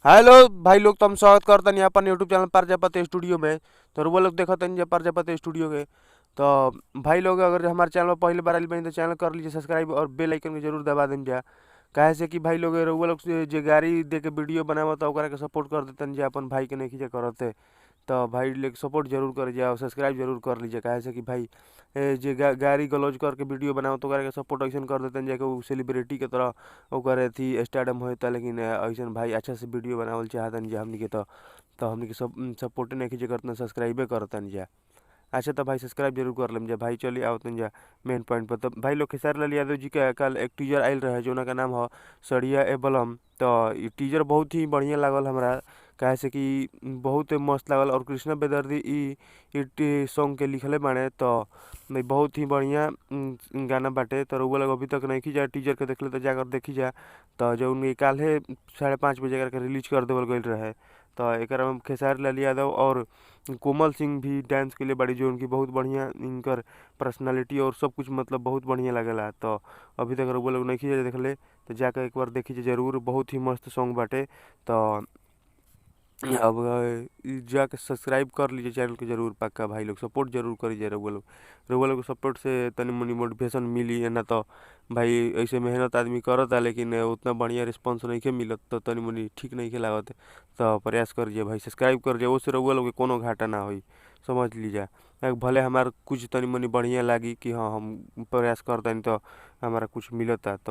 Hello भाई लोग, तुम स्वागत करतनी अपन यूट्यूब चैनल प्रजापति स्टूडियो में। तो वो लोग देखतनी जे प्रजापति स्टूडियो के। तो भाई लोग, अगर हमारे चैनल पर पहली बार आइल बनी तो चैनल कर लीजिए सब्सक्राइब और बेल आइकन के जरूर दबा दें जा। काहे से कि भाई लोग रउआ लोग से जे गाड़ी दे के वीडियो बनावत ओकरा के सपोर्ट कर देतन जे अपन भाई के नहीं खींचे करते। तो भाई लोग सपोर्ट जरूर कर जाए और सब्सक्राइब जरूर कर लीजिए। काहे से कि भाई जे गाड़ी गलौज करके वीडियो बनाओ तो ओकरा के सपोर्ट ऐसा कर देतन जाके उ सेलिब्रिटी के तरह ओकर अथी स्टारडम होता। लेकिन ऐसा भाई अच्छा से वीडियो बनावल चाहतन जे हमनी के तो हमनी के सब सपोर्ट नहीं खींचे करतन, सब्सक्राइबे करतन जा। अच्छा तो भाई सब्सक्राइब जरूर कर लेम जा। भाई चलिए आवतन जा मेन पॉइंट पर। तो भाई लोग खेसारी लाल यादव जी का कल एक टीजर आयल रहे जो का नाम हो सड़िया एबलम। तो ये टीजर बहुत ही बढ़िया लागल हमरा। काहे से कि बहुत मस्त लागल और कृष्णा बेदर्दी सॉन्ग के लिखले बाड़े। तो नहीं बहुत ही बढ़िया गाना बाटे। तो रउआ लोग अभी तक नहीं खी टीजर के देखले तो जाकर देखी जा। तो जो उनके काल्हे 5:30 बजे करके रिलीज कर देवल गईल रहे। तो एक में खेसारी लाल यादव और कोमल सिंह भी डांस के लिए बड़ी, जो उनकी बहुत बढ़िया इनकर पर्सनालिटी और सब कुछ मतलब बहुत बढ़िया लगेला। तो अभी तक रउआ लोग नहीं खींचे देखले तो जाकर एक बार देखिए जरूर, बहुत ही मस्त सॉन्ग बाटे। तो अब जाके सब्सक्राइब कर लीजिए चैनल के जरूर पक्का। भाई लोग सपोर्ट जरूर करिए। रउआ लोग सपोर्ट से तनी मनी मोटिवेशन मिली है ना। तो भाई ऐसे मेहनत आदमी करता लेकिन उतना बढ़िया रिस्पांस नहीं के मिलत तो तनी मनी ठीक नहीं के लागत। तो प्रयास करिए भाई, सब्सक्राइब करिए, उससे रउआ लोग के कोनो घाटा ना होई, समझ लीजिए। भले हमार कुछ तनी मनी बढ़िया लागी कि हाँ हम प्रयास करता तो हमारा कुछ मिलता। तो